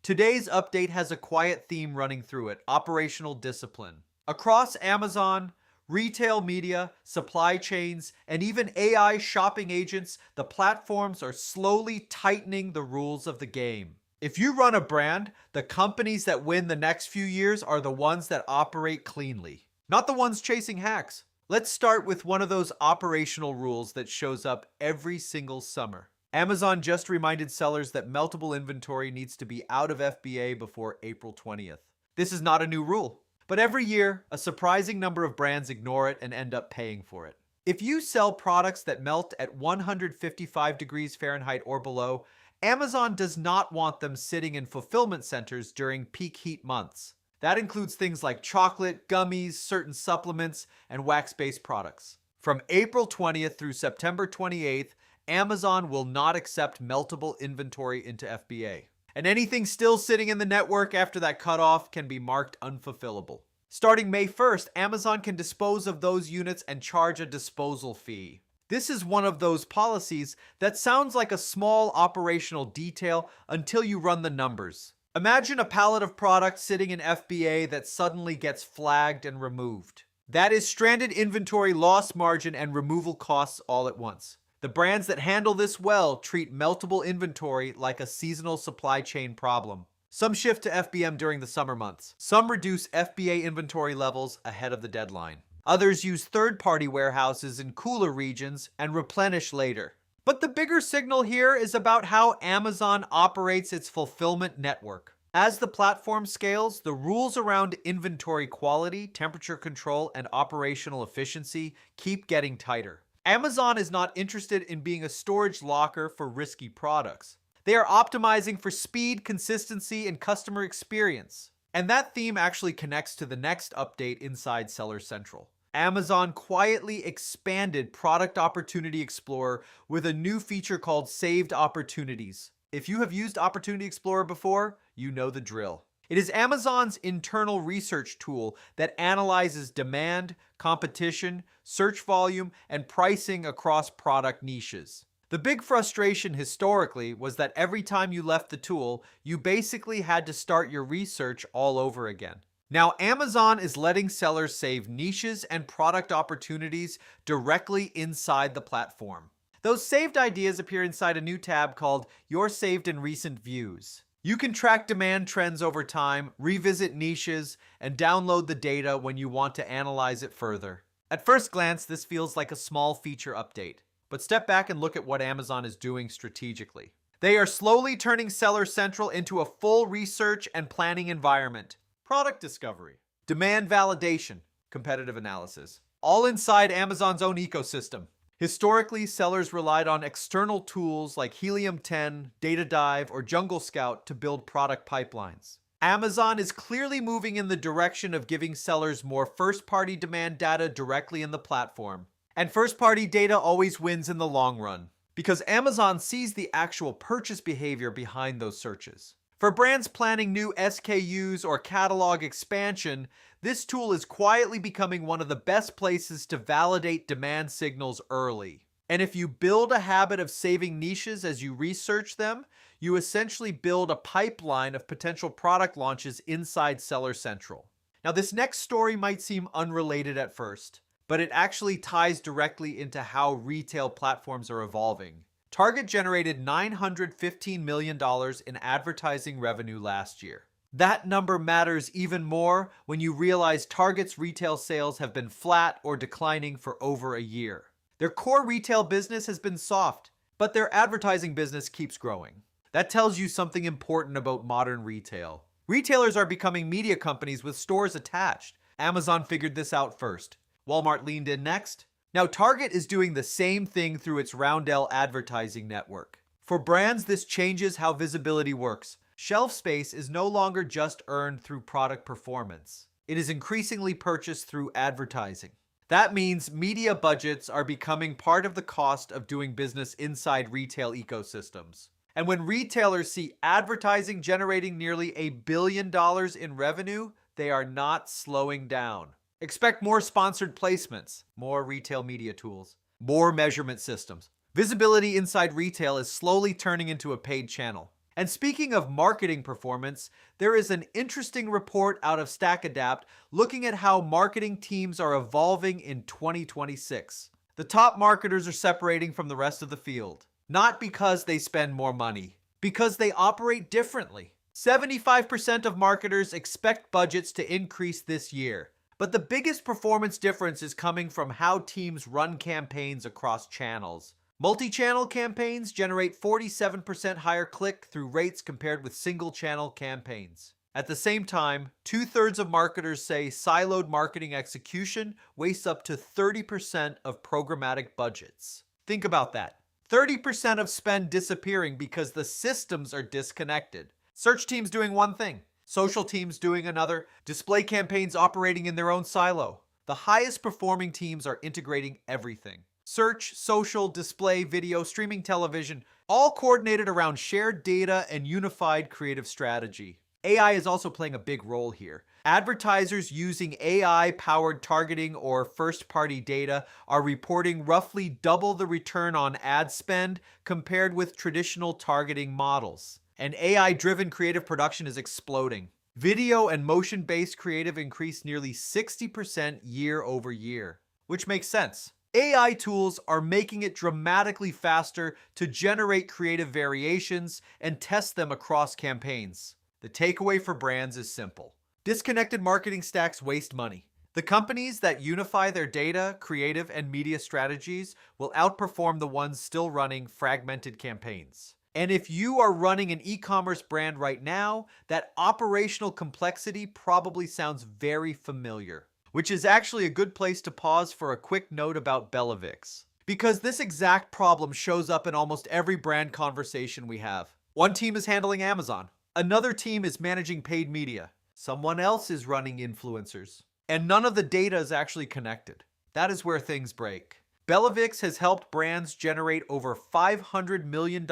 Today's update has a quiet theme running through it: operational discipline. Across Amazon, retail media, supply chains, and even AI shopping agents, the platforms are slowly tightening the rules of the game. If you run a brand, the companies that win the next few years are the ones that operate cleanly, not the ones chasing hacks. Let's start with one of those operational rules that shows up every single summer. Amazon just reminded sellers that meltable inventory needs to be out of FBA before April 20th. This is not a new rule, but every year, a surprising number of brands ignore it and end up paying for it. If you sell products that melt at 155 degrees Fahrenheit or below, Amazon does not want them sitting in fulfillment centers during peak heat months. That includes things like chocolate, gummies, certain supplements, and wax-based products. From April 20th through September 28th, Amazon will not accept meltable inventory into FBA. And anything still sitting in the network after that cutoff can be marked unfulfillable. Starting May 1st, Amazon can dispose of those units and charge a disposal fee. This is one of those policies that sounds like a small operational detail until you run the numbers. Imagine a pallet of product sitting in FBA that suddenly gets flagged and removed. That is stranded inventory, loss margin, and removal costs all at once. The brands that handle this well treat meltable inventory like a seasonal supply chain problem. Some shift to FBM during the summer months. Some reduce FBA inventory levels ahead of the deadline. Others use third-party warehouses in cooler regions and replenish later. But the bigger signal here is about how Amazon operates its fulfillment network. As the platform scales, the rules around inventory quality, temperature control, and operational efficiency keep getting tighter. Amazon is not interested in being a storage locker for risky products. They are optimizing for speed, consistency, and customer experience. And that theme actually connects to the next update inside Seller Central. Amazon quietly expanded Product Opportunity Explorer with a new feature called Saved Opportunities. If you have used Opportunity Explorer before, you know the drill. It is Amazon's internal research tool that analyzes demand, competition, search volume, and pricing across product niches. The big frustration historically was that every time you left the tool, you basically had to start your research all over again. Now, Amazon is letting sellers save niches and product opportunities directly inside the platform. Those saved ideas appear inside a new tab called Your Saved in Recent Views. You can track demand trends over time, revisit niches, and download the data when you want to analyze it further. At first glance, this feels like a small feature update, but step back and look at what Amazon is doing strategically. They are slowly turning Seller Central into a full research and planning environment. Product discovery, demand validation, competitive analysis, all inside Amazon's own ecosystem. Historically, sellers relied on external tools like Helium 10, Data Dive, or Jungle Scout to build product pipelines. Amazon is clearly moving in the direction of giving sellers more first-party demand data directly in the platform. And first-party data always wins in the long run, because Amazon sees the actual purchase behavior behind those searches. For brands planning new SKUs or catalog expansion, this tool is quietly becoming one of the best places to validate demand signals early. And if you build a habit of saving niches as you research them, you essentially build a pipeline of potential product launches inside Seller Central. Now, this next story might seem unrelated at first, but it actually ties directly into how retail platforms are evolving. Target generated $915 million in advertising revenue last year. That number matters even more when you realize Target's retail sales have been flat or declining for over a year. Their core retail business has been soft, but their advertising business keeps growing. That tells you something important about modern retail. Retailers are becoming media companies with stores attached. Amazon figured this out first. Walmart leaned in next. Now Target is doing the same thing through its Roundel advertising network. For brands, this changes how visibility works. Shelf space is no longer just earned through product performance. It is increasingly purchased through advertising. That means media budgets are becoming part of the cost of doing business inside retail ecosystems. And when retailers see advertising generating nearly $1 billion in revenue, they are not slowing down. Expect more sponsored placements, more retail media tools, more measurement systems. Visibility inside retail is slowly turning into a paid channel. And speaking of marketing performance, there is an interesting report out of StackAdapt looking at how marketing teams are evolving in 2026. The top marketers are separating from the rest of the field, not because they spend more money, because they operate differently. 75% of marketers expect budgets to increase this year, but the biggest performance difference is coming from how teams run campaigns across channels. Multi-channel campaigns generate 47% higher click-through rates compared with single-channel campaigns. At the same time, 2/3 of marketers say siloed marketing execution wastes up to 30% of programmatic budgets. Think about that. 30% of spend disappearing because the systems are disconnected. Search teams doing one thing, social teams doing another, display campaigns operating in their own silo. The highest performing teams are integrating everything. Search, social, display, video, streaming television, all coordinated around shared data and unified creative strategy. AI is also playing a big role here. Advertisers using AI-powered targeting or first-party data are reporting roughly double the return on ad spend compared with traditional targeting models. And AI-driven creative production is exploding. Video and motion-based creative increased nearly 60% year over year, which makes sense. AI tools are making it dramatically faster to generate creative variations and test them across campaigns. The takeaway for brands is simple. Disconnected marketing stacks waste money. The companies that unify their data, creative, and media strategies will outperform the ones still running fragmented campaigns. And if you are running an e-commerce brand right now, that operational complexity probably sounds very familiar, which is actually a good place to pause for a quick note about Bellavix. Because this exact problem shows up in almost every brand conversation we have. One team is handling Amazon. Another team is managing paid media. Someone else is running influencers. And none of the data is actually connected. That is where things break. Bellavix has helped brands generate over $500 million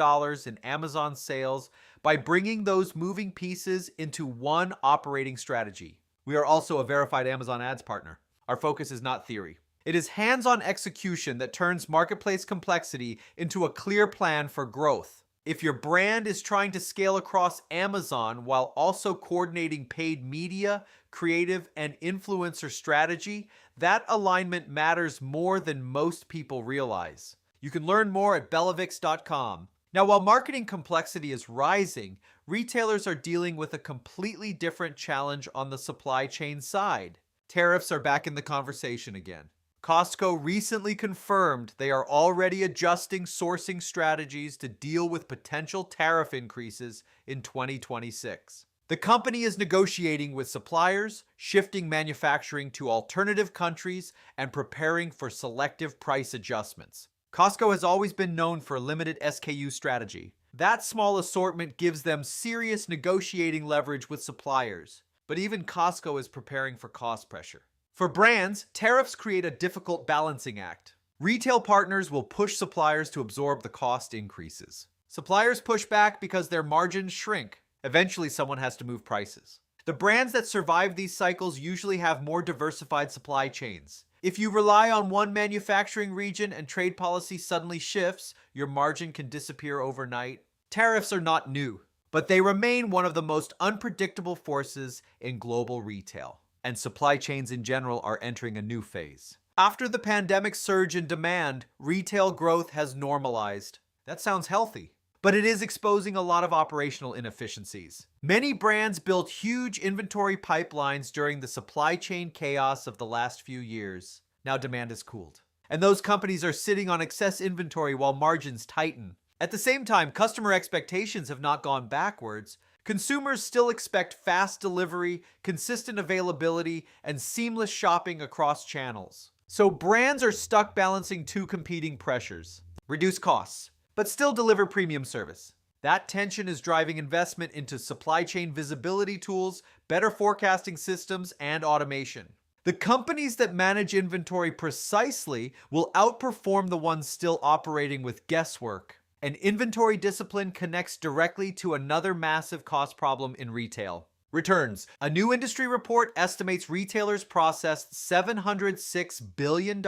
in Amazon sales by bringing those moving pieces into one operating strategy. We are also a verified Amazon Ads partner. Our focus is not theory. It is hands-on execution that turns marketplace complexity into a clear plan for growth. If your brand is trying to scale across Amazon while also coordinating paid media, creative, and influencer strategy, that alignment matters more than most people realize. You can learn more at bellavix.com. Now, while marketing complexity is rising, retailers are dealing with a completely different challenge on the supply chain side. Tariffs are back in the conversation again. Costco recently confirmed they are already adjusting sourcing strategies to deal with potential tariff increases in 2026. The company is negotiating with suppliers, shifting manufacturing to alternative countries, and preparing for selective price adjustments. Costco has always been known for a limited SKU strategy. That small assortment gives them serious negotiating leverage with suppliers. But even Costco is preparing for cost pressure. For brands, tariffs create a difficult balancing act. Retail partners will push suppliers to absorb the cost increases. Suppliers push back because their margins shrink. Eventually, someone has to move prices. The brands that survive these cycles usually have more diversified supply chains. If you rely on one manufacturing region and trade policy suddenly shifts, your margin can disappear overnight. Tariffs are not new, but they remain one of the most unpredictable forces in global retail. And supply chains in general are entering a new phase. After the pandemic surge in demand, retail growth has normalized. That sounds healthy, but it is exposing a lot of operational inefficiencies. Many brands built huge inventory pipelines during the supply chain chaos of the last few years. Now demand has cooled, and those companies are sitting on excess inventory while margins tighten. At the same time, customer expectations have not gone backwards. Consumers still expect fast delivery, consistent availability, and seamless shopping across channels. So brands are stuck balancing two competing pressures: reduce costs, but still deliver premium service. That tension is driving investment into supply chain visibility tools, better forecasting systems, and automation. The companies that manage inventory precisely will outperform the ones still operating with guesswork. And inventory discipline connects directly to another massive cost problem in retail: returns. A new industry report estimates retailers processed $706 billion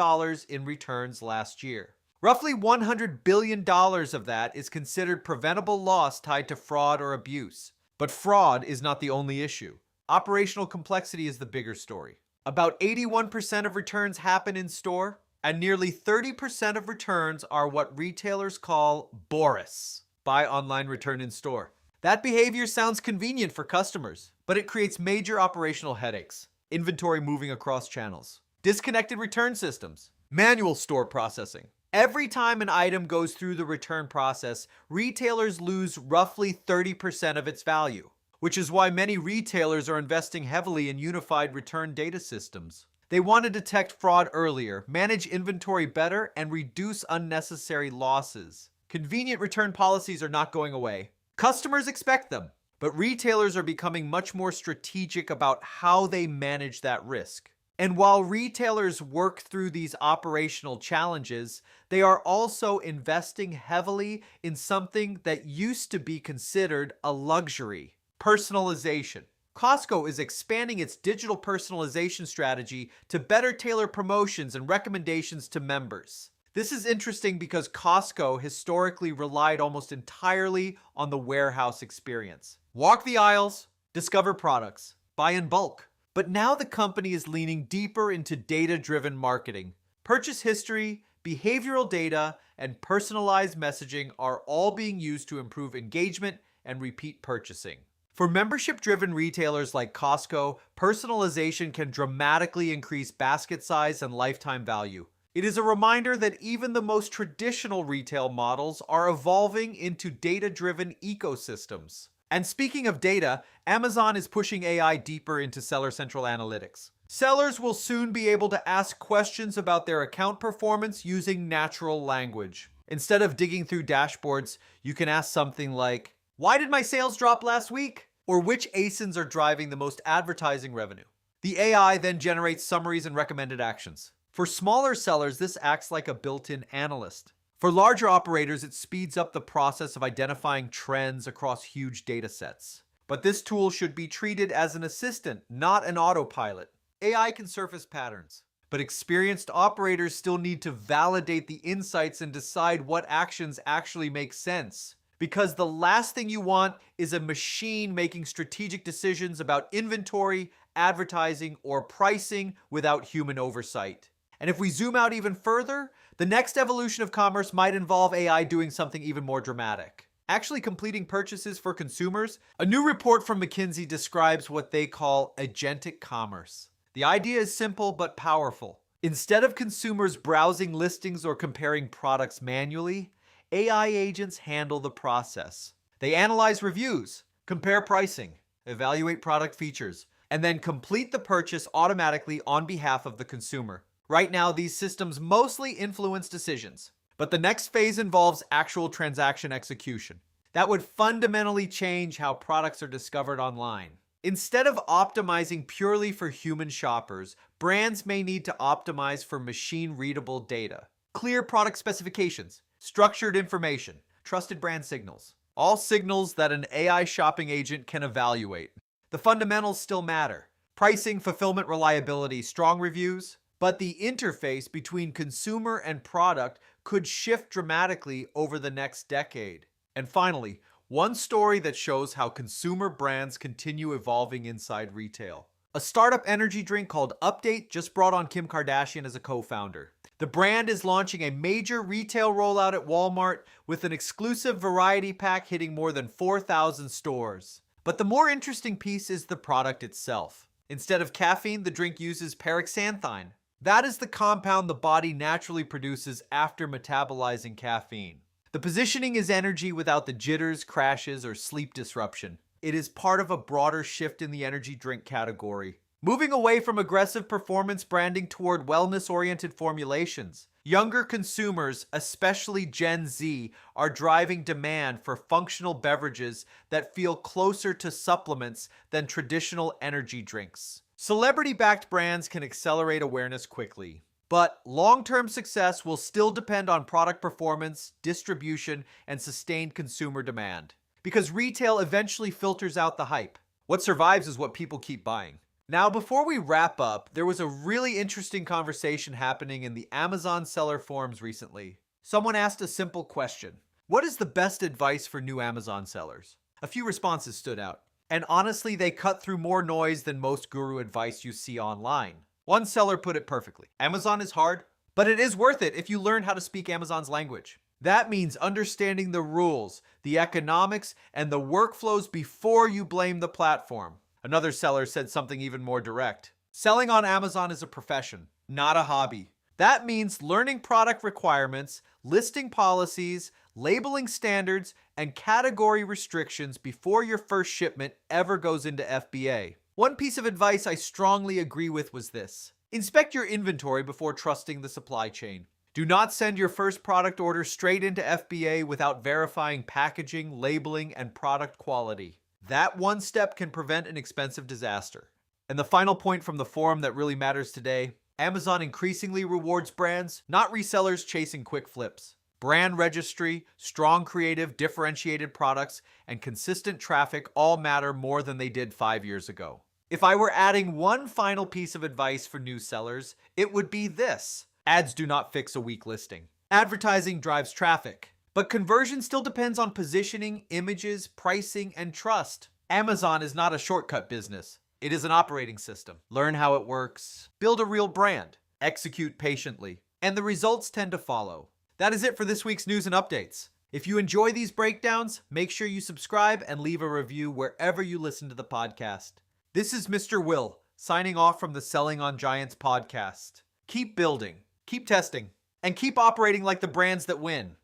in returns last year. Roughly $100 billion of that is considered preventable loss tied to fraud or abuse. But fraud is not the only issue. Operational complexity is the bigger story. About 81% of returns happen in store, and nearly 30% of returns are what retailers call BORIS, buy online, return in store. That behavior sounds convenient for customers, but it creates major operational headaches. Inventory moving across channels, disconnected return systems, manual store processing. Every time an item goes through the return process, retailers lose roughly 30% of its value, which is why many retailers are investing heavily in unified return data systems. They want to detect fraud earlier, manage inventory better, and reduce unnecessary losses. Convenient return policies are not going away. Customers expect them, but retailers are becoming much more strategic about how they manage that risk. And while retailers work through these operational challenges, they are also investing heavily in something that used to be considered a luxury: personalization. Costco is expanding its digital personalization strategy to better tailor promotions and recommendations to members. This is interesting because Costco historically relied almost entirely on the warehouse experience. Walk the aisles, discover products, buy in bulk. But now the company is leaning deeper into data-driven marketing. Purchase history, behavioral data, and personalized messaging are all being used to improve engagement and repeat purchasing. For membership-driven retailers like Costco, personalization can dramatically increase basket size and lifetime value. It is a reminder that even the most traditional retail models are evolving into data-driven ecosystems. And speaking of data, Amazon is pushing AI deeper into Seller Central Analytics. Sellers will soon be able to ask questions about their account performance using natural language. Instead of digging through dashboards, you can ask something like, "Why did my sales drop last week?" Or "Which ASINs are driving the most advertising revenue?" The AI then generates summaries and recommended actions. For smaller sellers, this acts like a built-in analyst. For larger operators, it speeds up the process of identifying trends across huge data sets. But this tool should be treated as an assistant, not an autopilot. AI can surface patterns, but experienced operators still need to validate the insights and decide what actions actually make sense. Because the last thing you want is a machine making strategic decisions about inventory, advertising, or pricing without human oversight. And if we zoom out even further, the next evolution of commerce might involve AI doing something even more dramatic: actually completing purchases for consumers. A new report from McKinsey describes what they call Agentic commerce. The idea is simple but powerful. Instead of consumers browsing listings or comparing products manually, AI agents handle the process. They analyze reviews, compare pricing, evaluate product features, and then complete the purchase automatically on behalf of the consumer. Right now, these systems mostly influence decisions, but the next phase involves actual transaction execution. That would fundamentally change how products are discovered online. Instead of optimizing purely for human shoppers, brands may need to optimize for machine-readable data. Clear product specifications, structured information, trusted brand signals. All signals that an AI shopping agent can evaluate. The fundamentals still matter: pricing, fulfillment, reliability, strong reviews. But the interface between consumer and product could shift dramatically over the next decade. And finally, one story that shows how consumer brands continue evolving inside retail. A startup energy drink called Update just brought on Kim Kardashian as a co-founder. The brand is launching a major retail rollout at Walmart with an exclusive variety pack hitting more than 4,000 stores. But the more interesting piece is the product itself. Instead of caffeine, the drink uses paraxanthine. That is the compound the body naturally produces after metabolizing caffeine. The positioning is energy without the jitters, crashes, or sleep disruption. It is part of a broader shift in the energy drink category, moving away from aggressive performance branding toward wellness-oriented formulations. Younger consumers, especially Gen Z, are driving demand for functional beverages that feel closer to supplements than traditional energy drinks. Celebrity-backed brands can accelerate awareness quickly, but long-term success will still depend on product performance, distribution, and sustained consumer demand. Because retail eventually filters out the hype. What survives is what people keep buying. Now, before we wrap up, there was a really interesting conversation happening in the Amazon seller forums recently. Someone asked a simple question: what is the best advice for new Amazon sellers? A few responses stood out, and honestly, they cut through more noise than most guru advice you see online. One seller put it perfectly: Amazon is hard, but it is worth it if you learn how to speak Amazon's language. That means understanding the rules, the economics, and the workflows before you blame the platform. Another seller said something even more direct: selling on Amazon is a profession, not a hobby. That means learning product requirements, listing policies, labeling standards, and category restrictions before your first shipment ever goes into FBA. One piece of advice I strongly agree with was this: inspect your inventory before trusting the supply chain. Do not send your first product order straight into FBA without verifying packaging, labeling, and product quality. That one step can prevent an expensive disaster. And the final point from the forum that really matters today: Amazon increasingly rewards brands, not resellers chasing quick flips. Brand registry, strong creative, differentiated products, and consistent traffic all matter more than they did 5 years ago. If I were adding one final piece of advice for new sellers, it would be this: ads do not fix a weak listing. Advertising drives traffic, but conversion still depends on positioning, images, pricing, and trust. Amazon is not a shortcut business. It is an operating system. Learn how it works, build a real brand, execute patiently, and the results tend to follow. That is it for this week's news and updates. If you enjoy these breakdowns, make sure you subscribe and leave a review wherever you listen to the podcast. This is Mr. Will, signing off from the Selling on Giants podcast. Keep building, keep testing, and keep operating like the brands that win.